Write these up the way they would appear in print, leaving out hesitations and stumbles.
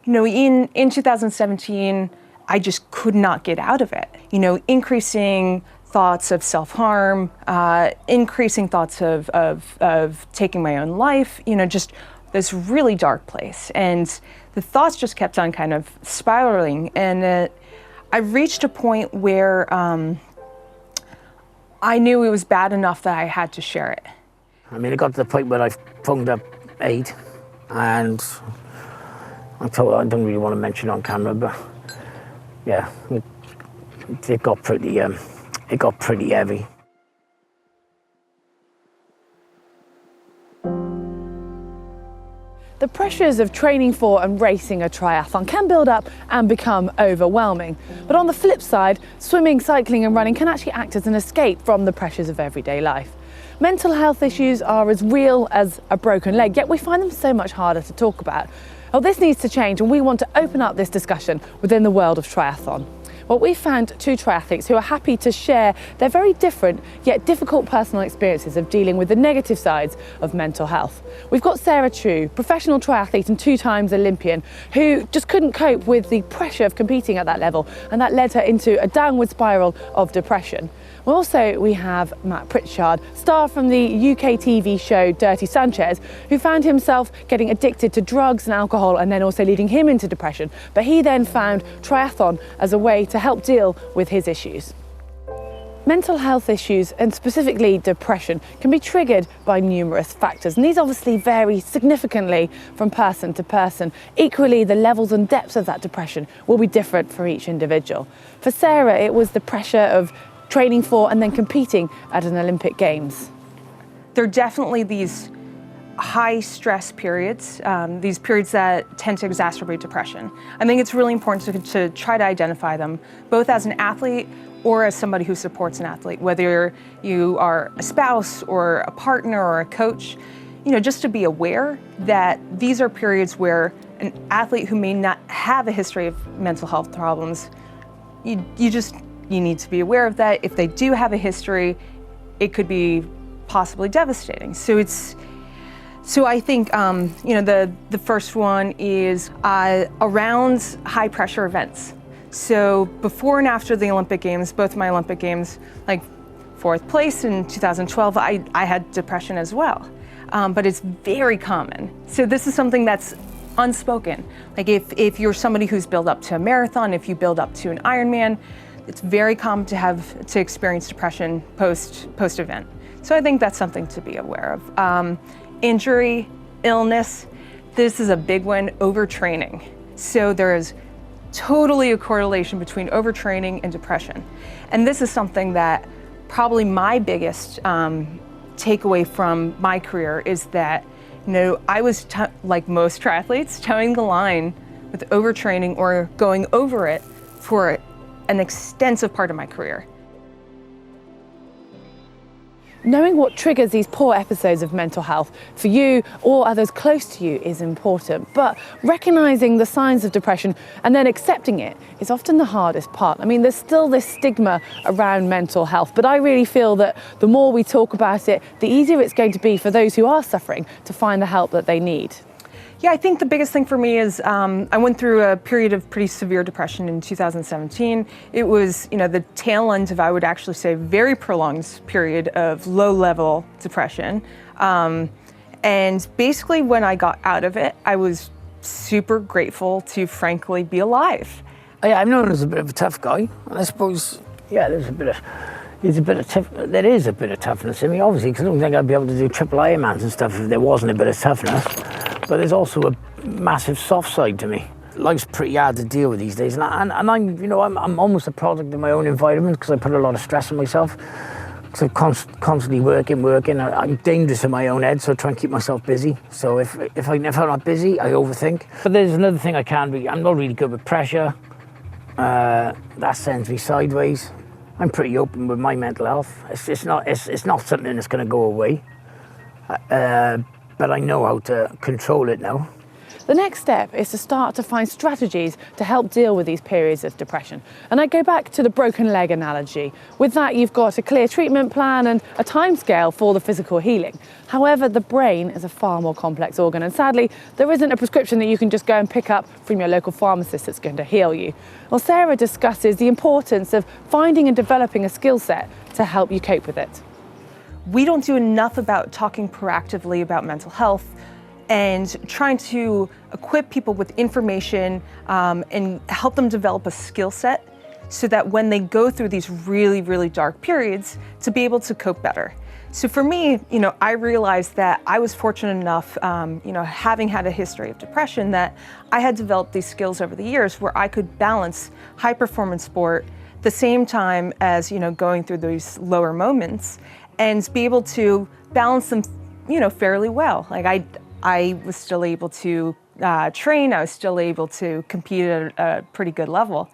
In 2017, I just could not get out of it. Increasing thoughts of self-harm, increasing thoughts of taking my own life, just this really dark place. And the thoughts just kept on kind of spiraling. And I reached a point where I knew it was bad enough that I had to share it. It got to the point where I phoned up aid, and I don't really want to mention it on camera, but yeah, it got pretty heavy. The pressures of training for and racing a triathlon can build up and become overwhelming. But on the flip side, swimming, cycling and running can actually act as an escape from the pressures of everyday life. Mental health issues are as real as a broken leg, yet we find them so much harder to talk about. Well, this needs to change, and we want to open up this discussion within the world of triathlon. Well, we found two triathletes who are happy to share their very different yet difficult personal experiences of dealing with the negative sides of mental health. We've got Sarah True, professional triathlete and 2 times Olympian, who just couldn't cope with the pressure of competing at that level, and that led her into a downward spiral of depression. Well, also, we have Matt Pritchard, star from the UK TV show Dirty Sanchez, who found himself getting addicted to drugs and alcohol and then also leading him into depression. But he then found triathlon as a way to help deal with his issues. Mental health issues, and specifically depression, can be triggered by numerous factors, and these obviously vary significantly from person to person. Equally, the levels and depths of that depression will be different for each individual. For Sarah, it was the pressure of training for and then competing at an Olympic Games. There are definitely these high stress periods, these periods that tend to exacerbate depression. I think it's really important to try to identify them, both as an athlete or as somebody who supports an athlete, whether you are a spouse or a partner or a coach, just to be aware that these are periods where an athlete who may not have a history of mental health problems, you need to be aware of that. If they do have a history, it could be possibly devastating. So I think the first one is around high pressure events. So before and after the Olympic Games, both my Olympic Games, like 4th place in 2012, I had depression as well. But it's very common. So this is something that's unspoken. Like if you're somebody who's built up to a marathon, if you build up to an Ironman, it's very common to experience depression post-event. So I think that's something to be aware of. Injury, illness, this is a big one, overtraining. So there is totally a correlation between overtraining and depression. And this is something that probably my biggest takeaway from my career is that, I was, like most triathletes, towing the line with overtraining or going over it for an extensive part of my career. Knowing what triggers these poor episodes of mental health for you or others close to you is important, but recognizing the signs of depression and then accepting it is often the hardest part. There's still this stigma around mental health, but I really feel that the more we talk about it, the easier it's going to be for those who are suffering to find the help that they need. Yeah, I think the biggest thing for me is I went through a period of pretty severe depression in 2017. It was, the tail end of, I would actually say, very prolonged period of low-level depression. And basically when I got out of it, I was super grateful to frankly be alive. Yeah, I'm known as a bit of a tough guy, and I suppose, yeah, there is a bit of toughness in me, obviously, because I don't think I'd be able to do triple Ironmans and stuff if there wasn't a bit of toughness. But there's also a massive soft side to me. Life's pretty hard to deal with these days, and I'm almost a product of my own environment because I put a lot of stress on myself. Because I'm constantly working. I'm dangerous in my own head, so I try and keep myself busy. So if I'm not busy, I overthink. But there's another thing I'm not really good with pressure. That sends me sideways. I'm pretty open with my mental health. It's not something that's going to go away. But I know how to control it now. The next step is to start to find strategies to help deal with these periods of depression. And I go back to the broken leg analogy. With that, you've got a clear treatment plan and a timescale for the physical healing. However, the brain is a far more complex organ, and sadly, there isn't a prescription that you can just go and pick up from your local pharmacist that's going to heal you. Well, Sarah discusses the importance of finding and developing a skill set to help you cope with it. We don't do enough about talking proactively about mental health and trying to equip people with information and help them develop a skill set so that when they go through these really, really dark periods, to be able to cope better. So for me, I realized that I was fortunate enough, having had a history of depression, that I had developed these skills over the years where I could balance high performance sport the same time as, going through these lower moments, and be able to balance them, fairly well. Like I was still able to train, I was still able to compete at a pretty good level.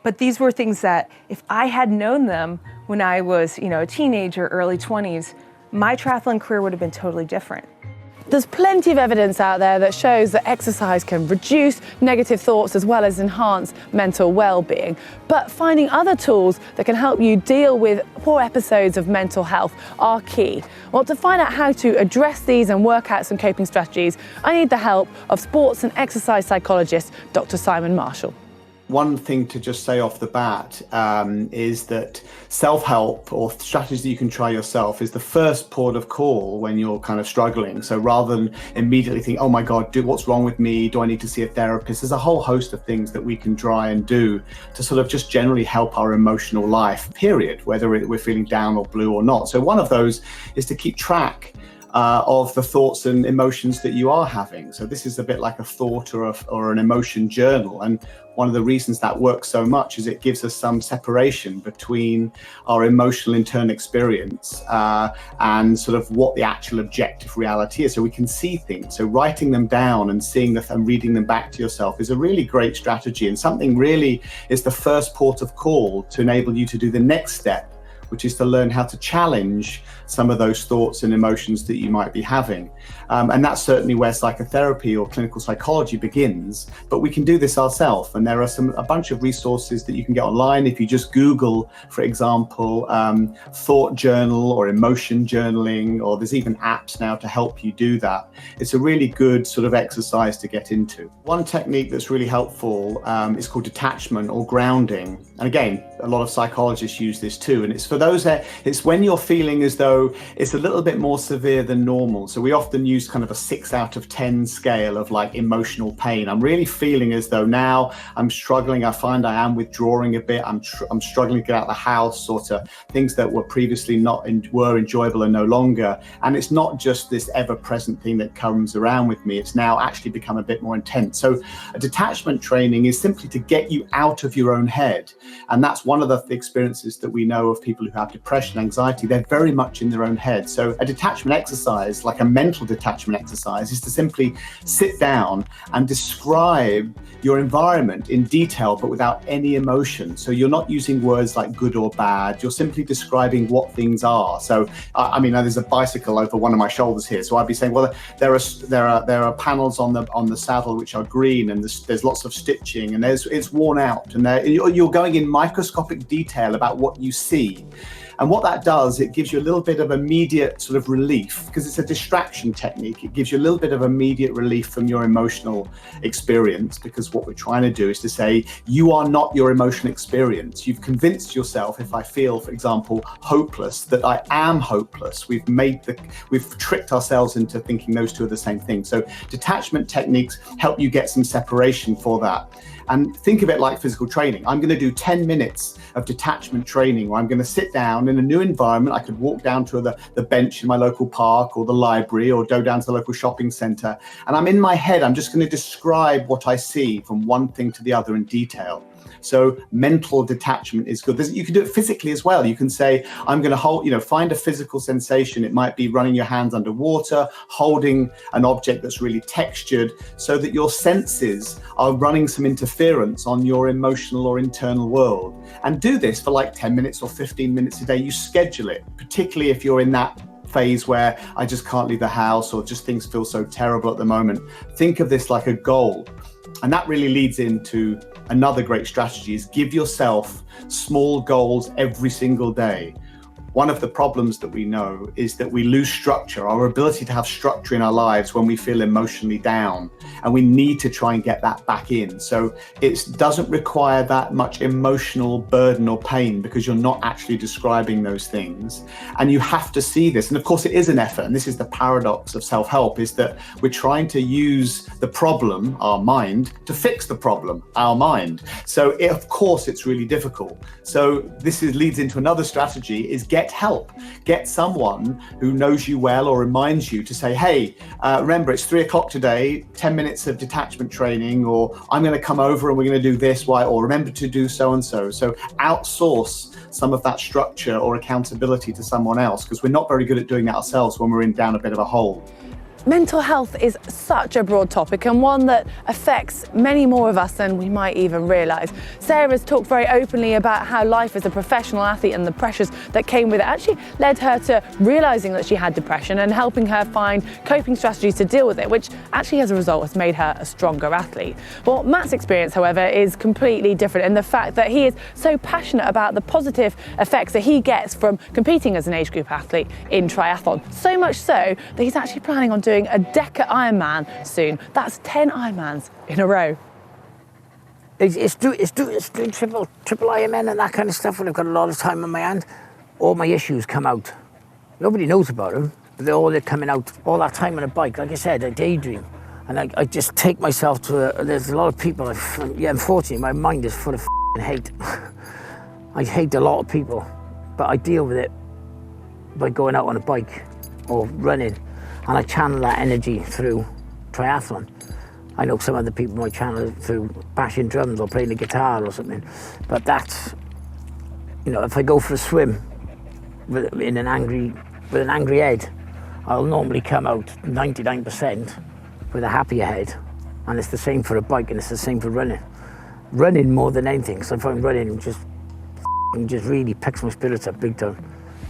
But these were things that if I had known them when I was, a teenager, early 20s, my triathlon career would have been totally different. There's plenty of evidence out there that shows that exercise can reduce negative thoughts as well as enhance mental well-being. But finding other tools that can help you deal with poor episodes of mental health are key. Well, to find out how to address these and work out some coping strategies, I need the help of sports and exercise psychologist, Dr. Simon Marshall. One thing to just say off the bat is that self-help or strategies that you can try yourself is the first port of call when you're kind of struggling. So rather than immediately think, oh my God, what's wrong with me? Do I need to see a therapist? There's a whole host of things that we can try and do to sort of just generally help our emotional life, period, whether we're feeling down or blue or not. So one of those is to keep track of the thoughts and emotions that you are having. So this is a bit like a thought or an emotion journal. And one of the reasons that works so much is it gives us some separation between our emotional internal experience and sort of what the actual objective reality is, so we can see things. So writing them down and seeing them and reading them back to yourself is a really great strategy, and something really is the first port of call to enable you to do the next step, which is to learn how to challenge some of those thoughts and emotions that you might be having. And that's certainly where psychotherapy or clinical psychology begins, but we can do this ourselves. And there are a bunch of resources that you can get online. If you just Google, for example, thought journal or emotion journaling, or there's even apps now to help you do that. It's a really good sort of exercise to get into. One technique that's really helpful is called detachment or grounding. And again, a lot of psychologists use this too. And it's for those that it's when you're feeling as though it's a little bit more severe than normal. So we often use kind of a 6 out of 10 scale of like emotional pain. I'm really feeling as though now I'm struggling. I find I am withdrawing a bit. I'm struggling to get out of the house, sort of things that were previously were enjoyable and no longer. And it's not just this ever-present thing that comes around with me. It's now actually become a bit more intense. So a detachment training is simply to get you out of your own head. And that's one of the experiences that we know of people who have depression, anxiety. They're very much in their own head. So a detachment exercise, like a mental detachment exercise, is to simply sit down and describe your environment in detail, but without any emotion. So you're not using words like good or bad. You're simply describing what things are. So, I mean, there's a bicycle over one of my shoulders here. So I'd be saying, well, there are panels on the saddle which are green, and there's lots of stitching, and it's worn out, and you're going in microscopic detail about what you see. And what that does, it gives you a little bit of immediate sort of relief, because it's a distraction technique. It gives you a little bit of immediate relief from your emotional experience, because what we're trying to do is to say, you are not your emotional experience. You've convinced yourself, if I feel, for example, hopeless, that I am hopeless. We've tricked ourselves into thinking those two are the same thing. So detachment techniques help you get some separation for that. And think of it like physical training. I'm going to do 10 minutes of detachment training where I'm going to sit down in a new environment. I could walk down to the bench in my local park or the library, or go down to the local shopping center. And I'm in my head, I'm just going to describe what I see from one thing to the other in detail. So mental detachment is good. You can do it physically as well. You can say, I'm going to find a physical sensation. It might be running your hands underwater, holding an object that's really textured, so that your senses are running some interference on your emotional or internal world. And do this for like 10 minutes or 15 minutes a day. You schedule it, particularly if you're in that phase where I just can't leave the house, or just things feel so terrible at the moment. Think of this like a goal. And that really leads into another great strategy, is give yourself small goals every single day. One of the problems that we know is that we lose structure, our ability to have structure in our lives, when we feel emotionally down, and we need to try and get that back in. So it doesn't require that much emotional burden or pain, because you're not actually describing those things. And you have to see this. And of course it is an effort. And this is the paradox of self-help, is that we're trying to use the problem, our mind, to fix the problem, our mind. So of course it's really difficult. So this leads into another strategy, is get help. Get someone who knows you well or reminds you to say, hey, remember it's 3 o'clock today, 10 minutes of detachment training, or I'm going to come over and we're going to do this, or remember to do so-and-so. So outsource some of that structure or accountability to someone else, because we're not very good at doing that ourselves when we're down a bit of a hole. Mental health is such a broad topic, and one that affects many more of us than we might even realise. Sarah's talked very openly about how life as a professional athlete and the pressures that came with it actually led her to realising that she had depression and helping her find coping strategies to deal with it, which actually as a result has made her a stronger athlete. Well, Matt's experience, however, is completely different in the fact that he is so passionate about the positive effects that he gets from competing as an age group athlete in triathlon. So much so that he's actually planning on doing a Deca Ironman soon. That's 10 Ironmans in a row. It's doing triple Ironman and that kind of stuff when I've got a lot of time on my hand. All my issues come out. Nobody knows about them, but they're coming out. All that time on a bike, like I said, I daydream. And I just take myself to there's a lot of people, unfortunately, my mind is full of hate. I hate a lot of people, but I deal with it by going out on a bike or running. And I channel that energy through triathlon. I know some other people might channel it through bashing drums or playing the guitar or something. But that's, if I go for a swim with an angry head, I'll normally come out 99% with a happier head. And it's the same for a bike, and it's the same for running. Running more than anything, because I find running just really picks my spirits up big time.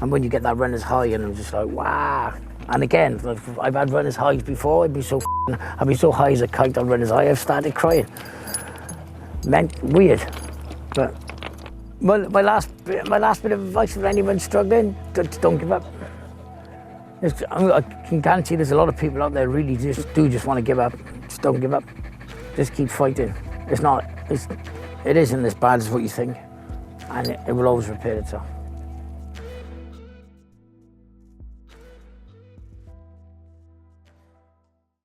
And when you get that runner's high, and I'm just like, wow. And again, I've had runner's highs before. I'd be so high as a kite on runner's high, I've started crying. Weird. But my last bit of advice for anyone struggling, don't give up. I can guarantee there's a lot of people out there really just want to give up. Just don't give up. Just keep fighting. It isn't as bad as what you think, and it will always repair itself.